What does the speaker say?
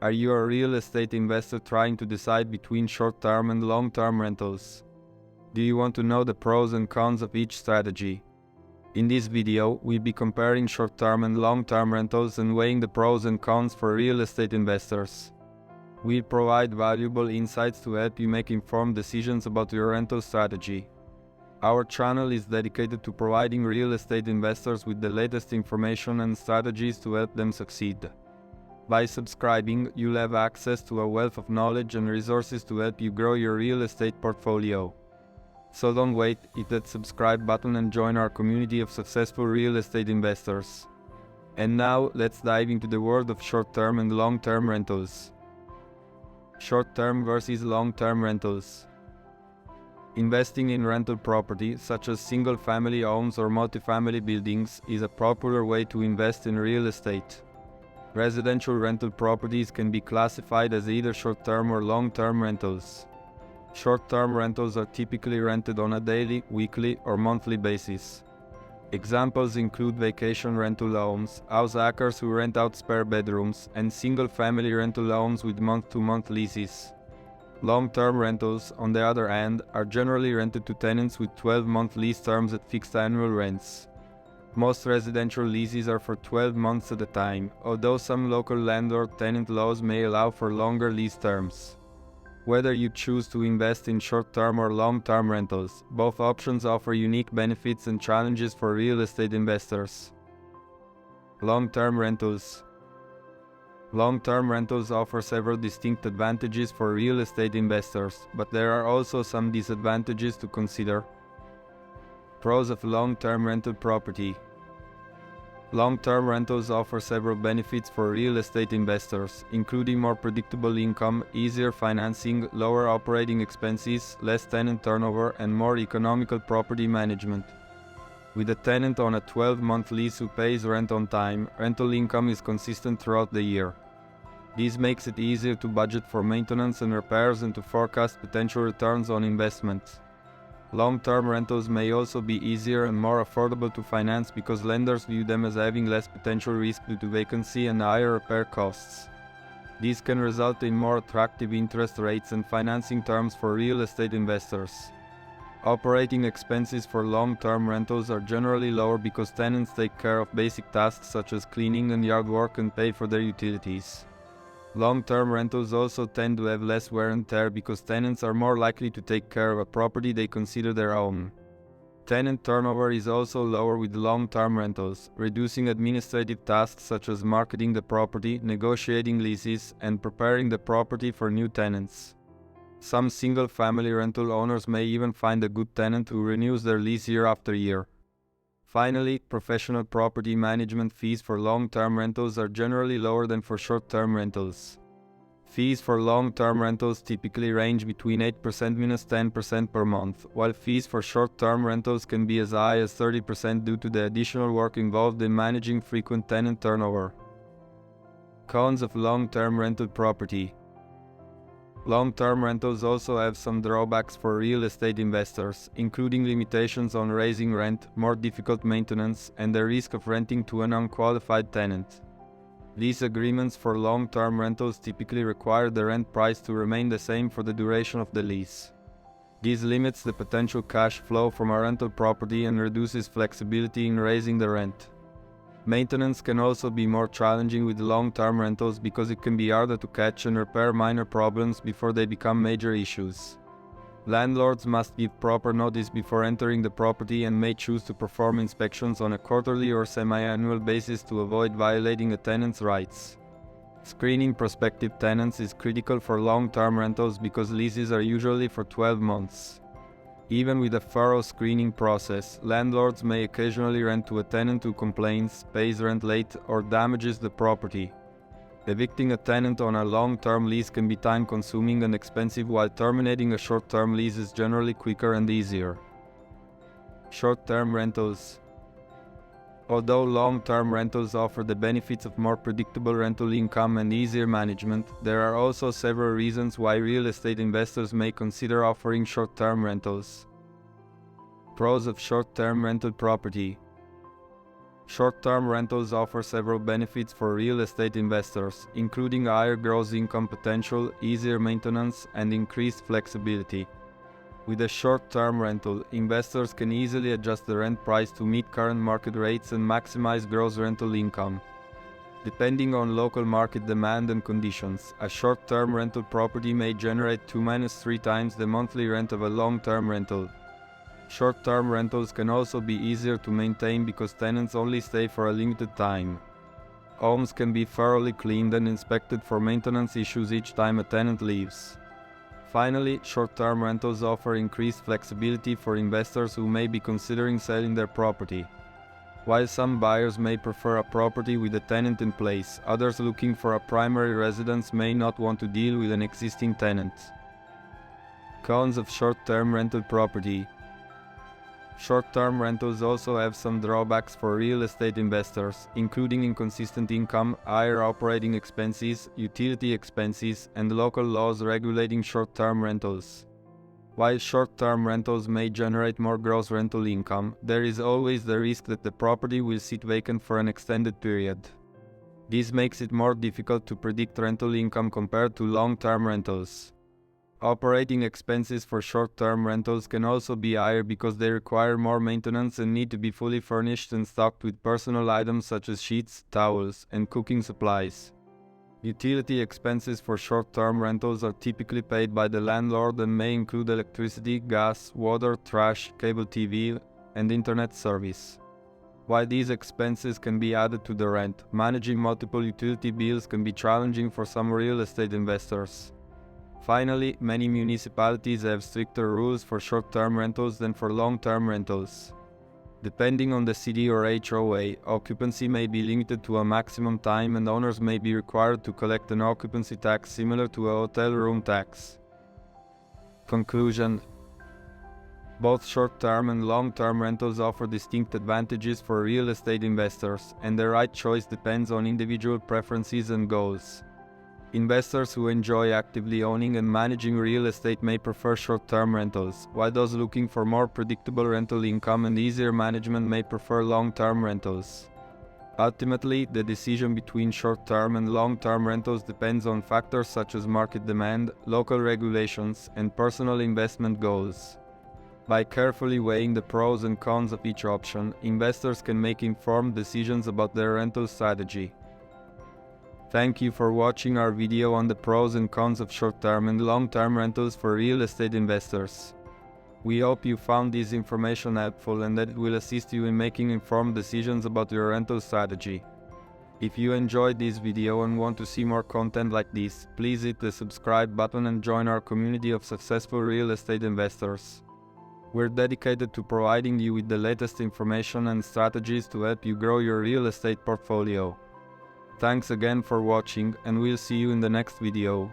Are you a real estate investor trying to decide between short-term and long-term rentals? Do you want to know the pros and cons of each strategy? In this video, we'll be comparing short-term and long-term rentals and weighing the pros and cons for real estate investors. We'll provide valuable insights to help you make informed decisions about your rental strategy. Our channel is dedicated to providing real estate investors with the latest information and strategies to help them succeed. By subscribing, you'll have access to a wealth of knowledge and resources to help you grow your real estate portfolio. So don't wait, hit that subscribe button and join our community of successful real estate investors. And now, let's dive into the world of short-term and long-term rentals. Short-term versus long-term rentals. Investing in rental property, such as single-family homes or multifamily buildings, is a popular way to invest in real estate. Residential rental properties can be classified as either short-term or long-term rentals. Short-term rentals are typically rented on a daily, weekly, or monthly basis. Examples include vacation rental homes, house hackers who rent out spare bedrooms, and single-family rental homes with month-to-month leases. Long-term rentals, on the other hand, are generally rented to tenants with 12-month lease terms at fixed annual rents. Most residential leases are for 12 months at a time, although some local landlord-tenant laws may allow for longer lease terms. Whether you choose to invest in short-term or long-term rentals, both options offer unique benefits and challenges for real estate investors. Long-term rentals. Long-term rentals offer several distinct advantages for real estate investors, but there are also some disadvantages to consider. Pros of long-term rental property. Long-term rentals offer several benefits for real estate investors, including more predictable income, easier financing, lower operating expenses, less tenant turnover, and more economical property management. With a tenant on a 12-month lease who pays rent on time, rental income is consistent throughout the year. This makes it easier to budget for maintenance and repairs and to forecast potential returns on investments. Long-term rentals may also be easier and more affordable to finance because lenders view them as having less potential risk due to vacancy and higher repair costs. These can result in more attractive interest rates and financing terms for real estate investors. Operating expenses for long-term rentals are generally lower because tenants take care of basic tasks such as cleaning and yard work and pay for their utilities. Long-term rentals also tend to have less wear and tear because tenants are more likely to take care of a property they consider their own. Tenant turnover is also lower with long-term rentals, reducing administrative tasks such as marketing the property, negotiating leases, and preparing the property for new tenants. Some single-family rental owners may even find a good tenant who renews their lease year after year. Finally, professional property management fees for long-term rentals are generally lower than for short-term rentals. Fees for long-term rentals typically range between 8% and 10% per month, while fees for short-term rentals can be as high as 30% due to the additional work involved in managing frequent tenant turnover. Cons of long-term rental property. Long-term rentals also have some drawbacks for real estate investors, including limitations on raising rent, more difficult maintenance, and the risk of renting to an unqualified tenant. Lease agreements for long-term rentals typically require the rent price to remain the same for the duration of the lease. This limits the potential cash flow from a rental property and reduces flexibility in raising the rent. Maintenance can also be more challenging with long-term rentals because it can be harder to catch and repair minor problems before they become major issues. Landlords must give proper notice before entering the property and may choose to perform inspections on a quarterly or semi-annual basis to avoid violating a tenant's rights. Screening prospective tenants is critical for long-term rentals because leases are usually for 12 months. Even with a thorough screening process, landlords may occasionally rent to a tenant who complains, pays rent late, or damages the property. Evicting a tenant on a long-term lease can be time-consuming and expensive, while terminating a short-term lease is generally quicker and easier. Short-term rentals. Although long-term rentals offer the benefits of more predictable rental income and easier management, there are also several reasons why real estate investors may consider offering short-term rentals. Pros of short-term rental property. Short-term rentals offer several benefits for real estate investors, including higher gross income potential, easier maintenance, and increased flexibility. With a short-term rental, investors can easily adjust the rent price to meet current market rates and maximize gross rental income. Depending on local market demand and conditions, a short-term rental property may generate 2-3 times the monthly rent of a long-term rental. Short-term rentals can also be easier to maintain because tenants only stay for a limited time. Homes can be thoroughly cleaned and inspected for maintenance issues each time a tenant leaves. Finally, short-term rentals offer increased flexibility for investors who may be considering selling their property. While some buyers may prefer a property with a tenant in place, others looking for a primary residence may not want to deal with an existing tenant. Cons of short-term rental property. Short-term rentals also have some drawbacks for real estate investors, including inconsistent income, higher operating expenses, utility expenses, and local laws regulating short-term rentals. While short-term rentals may generate more gross rental income, there is always the risk that the property will sit vacant for an extended period. This makes it more difficult to predict rental income compared to long-term rentals. Operating expenses for short-term rentals can also be higher because they require more maintenance and need to be fully furnished and stocked with personal items such as sheets, towels, and cooking supplies. Utility expenses for short-term rentals are typically paid by the landlord and may include electricity, gas, water, trash, cable TV, and internet service. While these expenses can be added to the rent, managing multiple utility bills can be challenging for some real estate investors. Finally, many municipalities have stricter rules for short-term rentals than for long-term rentals. Depending on the city or HOA, occupancy may be limited to a maximum time and owners may be required to collect an occupancy tax similar to a hotel room tax. Conclusion: both short-term and long-term rentals offer distinct advantages for real estate investors, and the right choice depends on individual preferences and goals. Investors who enjoy actively owning and managing real estate may prefer short-term rentals, while those looking for more predictable rental income and easier management may prefer long-term rentals. Ultimately, the decision between short-term and long-term rentals depends on factors such as market demand, local regulations, and personal investment goals. By carefully weighing the pros and cons of each option, investors can make informed decisions about their rental strategy. Thank you for watching our video on the pros and cons of short-term and long-term rentals for real estate investors. We hope you found this information helpful and that it will assist you in making informed decisions about your rental strategy. If you enjoyed this video and want to see more content like this, please hit the subscribe button and join our community of successful real estate investors. We're dedicated to providing you with the latest information and strategies to help you grow your real estate portfolio. Thanks again for watching, and we'll see you in the next video.